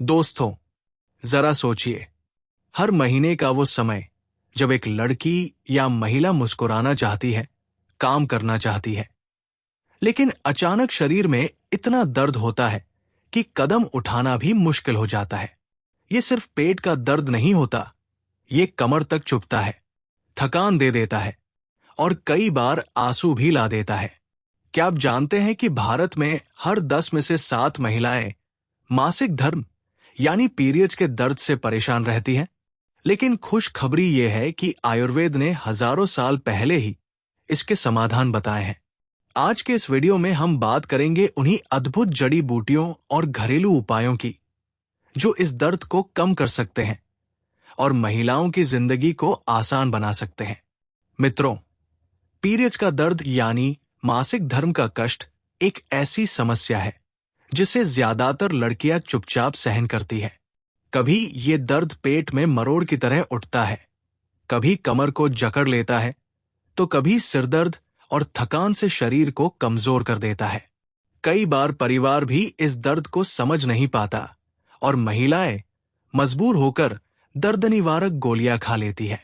दोस्तों, जरा सोचिए, हर महीने का वो समय जब एक लड़की या महिला मुस्कुराना चाहती है, काम करना चाहती है, लेकिन अचानक शरीर में इतना दर्द होता है कि कदम उठाना भी मुश्किल हो जाता है। ये सिर्फ पेट का दर्द नहीं होता, ये कमर तक चुभता है, थकान दे देता है और कई बार आंसू भी ला देता है। क्या आप जानते हैं कि भारत में हर 10 में से 7 महिलाएं मासिक धर्म यानी पीरियड्स के दर्द से परेशान रहती हैं? लेकिन खुशखबरी यह है कि आयुर्वेद ने हजारों साल पहले ही इसके समाधान बताए हैं। आज के इस वीडियो में हम बात करेंगे उन्हीं अद्भुत जड़ी बूटियों और घरेलू उपायों की जो इस दर्द को कम कर सकते हैं और महिलाओं की जिंदगी को आसान बना सकते हैं। मित्रों, पीरियड्स का दर्द यानी मासिक धर्म का कष्ट एक ऐसी समस्या है जिसे ज्यादातर लड़कियां चुपचाप सहन करती है। कभी ये दर्द पेट में मरोड़ की तरह उठता है, कभी कमर को जकड़ लेता है, तो कभी सिरदर्द और थकान से शरीर को कमजोर कर देता है। कई बार परिवार भी इस दर्द को समझ नहीं पाता और महिलाएं मजबूर होकर दर्द निवारक गोलियां खा लेती है।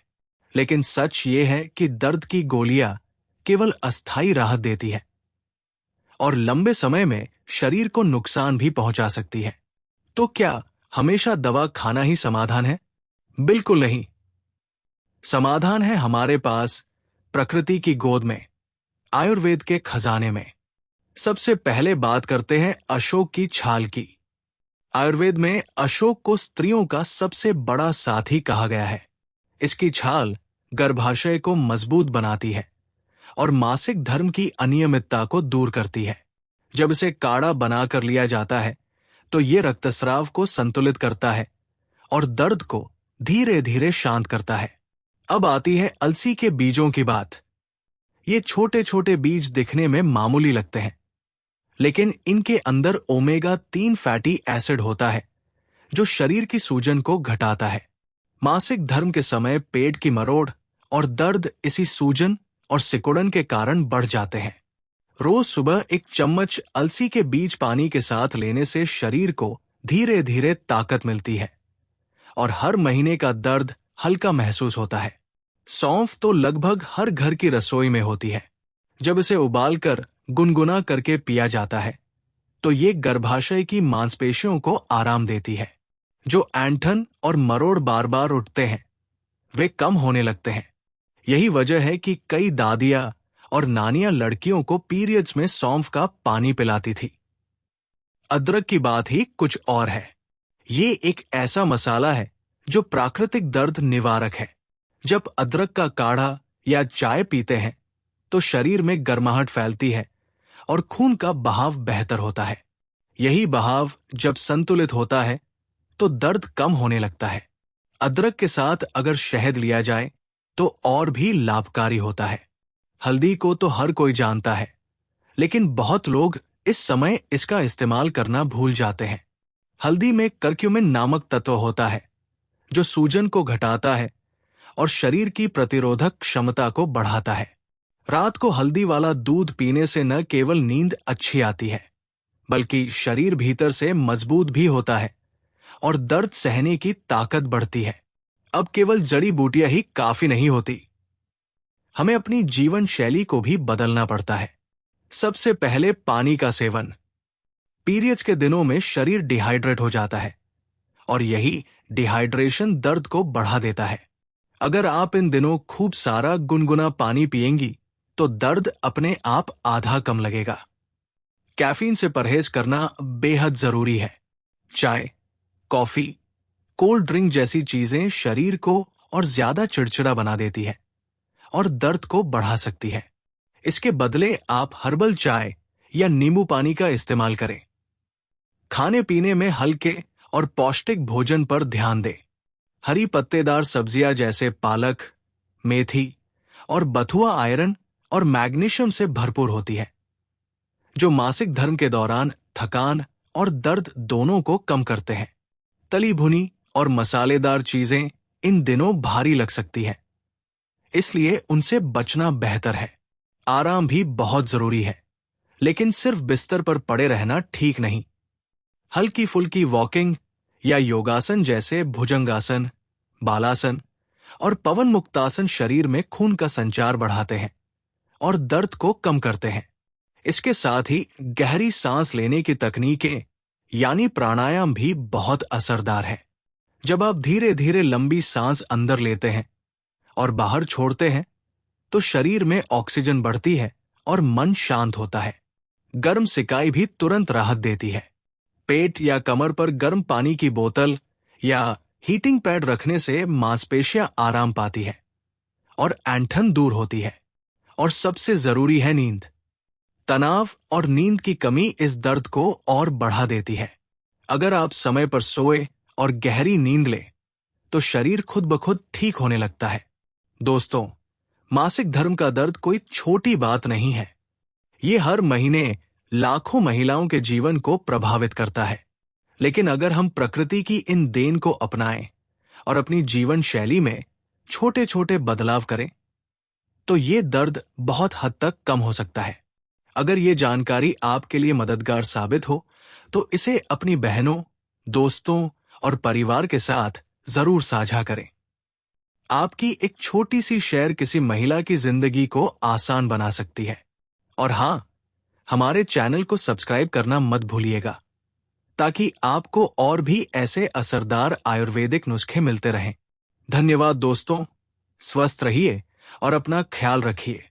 लेकिन सच ये है कि दर्द की गोलियां केवल अस्थायी राहत देती है और लंबे समय में शरीर को नुकसान भी पहुंचा सकती है। तो क्या हमेशा दवा खाना ही समाधान है? बिल्कुल नहीं। समाधान है हमारे पास प्रकृति की गोद में, आयुर्वेद के खजाने में। सबसे पहले बात करते हैं अशोक की छाल की। आयुर्वेद में अशोक को स्त्रियों का सबसे बड़ा साथी कहा गया है। इसकी छाल गर्भाशय को मजबूत बनाती है और मासिक धर्म की अनियमितता को दूर करती है। जब इसे काढ़ा बनाकर लिया जाता है तो ये रक्तस्राव को संतुलित करता है और दर्द को धीरे धीरे शांत करता है। अब आती है अलसी के बीजों की बात। ये छोटे छोटे बीज दिखने में मामूली लगते हैं, लेकिन इनके अंदर ओमेगा 3 फैटी एसिड होता है जो शरीर की सूजन को घटाता है। मासिक धर्म के समय पेट की मरोड़ और दर्द इसी सूजन और सिकुड़न के कारण बढ़ जाते हैं। रोज सुबह एक चम्मच अलसी के बीज पानी के साथ लेने से शरीर को धीरे धीरे ताकत मिलती है और हर महीने का दर्द हल्का महसूस होता है। सौंफ तो लगभग हर घर की रसोई में होती है। जब इसे उबालकर गुनगुना करके पिया जाता है तो ये गर्भाशय की मांसपेशियों को आराम देती है। जो ऐंठन और मरोड़ बार बार उठते हैं वे कम होने लगते हैं। यही वजह है कि कई दादियां और नानियां लड़कियों को पीरियड्स में सौंफ का पानी पिलाती थी। अदरक की बात ही कुछ और है। ये एक ऐसा मसाला है जो प्राकृतिक दर्द निवारक है। जब अदरक का काढ़ा या चाय पीते हैं तो शरीर में गर्माहट फैलती है और खून का बहाव बेहतर होता है। यही बहाव जब संतुलित होता है तो दर्द कम होने लगता है। अदरक के साथ अगर शहद लिया जाए तो और भी लाभकारी होता है। हल्दी को तो हर कोई जानता है, लेकिन बहुत लोग इस समय इसका इस्तेमाल करना भूल जाते हैं। हल्दी में करक्यूमिन नामक तत्व होता है जो सूजन को घटाता है और शरीर की प्रतिरोधक क्षमता को बढ़ाता है। रात को हल्दी वाला दूध पीने से न केवल नींद अच्छी आती है, बल्कि शरीर भीतर से मजबूत भी होता है और दर्द सहने की ताकत बढ़ती है। अब केवल जड़ी बूटियां ही काफी नहीं होती, हमें अपनी जीवन शैली को भी बदलना पड़ता है। सबसे पहले पानी का सेवन। पीरियड्स के दिनों में शरीर डिहाइड्रेट हो जाता है और यही डिहाइड्रेशन दर्द को बढ़ा देता है। अगर आप इन दिनों खूब सारा गुनगुना पानी पिएंगी तो दर्द अपने आप आधा कम लगेगा। कैफीन से परहेज करना बेहद जरूरी है। चाय, कॉफी, कोल्ड ड्रिंक जैसी चीजें शरीर को और ज्यादा चिड़चिड़ा बना देती है और दर्द को बढ़ा सकती है। इसके बदले आप हर्बल चाय या नींबू पानी का इस्तेमाल करें। खाने पीने में हल्के और पौष्टिक भोजन पर ध्यान दें। हरी पत्तेदार सब्जियां जैसे पालक, मेथी और बथुआ आयरन और मैग्नीशियम से भरपूर होती है, जो मासिक धर्म के दौरान थकान और दर्द दोनों को कम करते हैं। तली भुनी और मसालेदार चीजें इन दिनों भारी लग सकती हैं, इसलिए उनसे बचना बेहतर है। आराम भी बहुत जरूरी है, लेकिन सिर्फ बिस्तर पर पड़े रहना ठीक नहीं। हल्की फुल्की वॉकिंग या योगासन जैसे भुजंगासन, बालासन और पवन मुक्तासन शरीर में खून का संचार बढ़ाते हैं और दर्द को कम करते हैं। इसके साथ ही गहरी सांस लेने की तकनीकें यानी प्राणायाम भी बहुत असरदार है। जब आप धीरे धीरे लंबी सांस अंदर लेते हैं और बाहर छोड़ते हैं तो शरीर में ऑक्सीजन बढ़ती है और मन शांत होता है। गर्म सिकाई भी तुरंत राहत देती है। पेट या कमर पर गर्म पानी की बोतल या हीटिंग पैड रखने से मांसपेशियां आराम पाती है और ऐंठन दूर होती है। और सबसे जरूरी है नींद। तनाव और नींद की कमी इस दर्द को और बढ़ा देती है। अगर आप समय पर सोए और गहरी नींद लें तो शरीर खुद ब खुद ठीक होने लगता है। दोस्तों, मासिक धर्म का दर्द कोई छोटी बात नहीं है। ये हर महीने लाखों महिलाओं के जीवन को प्रभावित करता है। लेकिन अगर हम प्रकृति की इन देन को अपनाएं और अपनी जीवन शैली में छोटे छोटे बदलाव करें तो ये दर्द बहुत हद तक कम हो सकता है। अगर ये जानकारी आपके लिए मददगार साबित हो तो इसे अपनी बहनों, दोस्तों और परिवार के साथ जरूर साझा करें। आपकी एक छोटी सी शेयर किसी महिला की जिंदगी को आसान बना सकती है। और हां, हमारे चैनल को सब्सक्राइब करना मत भूलिएगा ताकि आपको और भी ऐसे असरदार आयुर्वेदिक नुस्खे मिलते रहें। धन्यवाद दोस्तों, स्वस्थ रहिए और अपना ख्याल रखिए।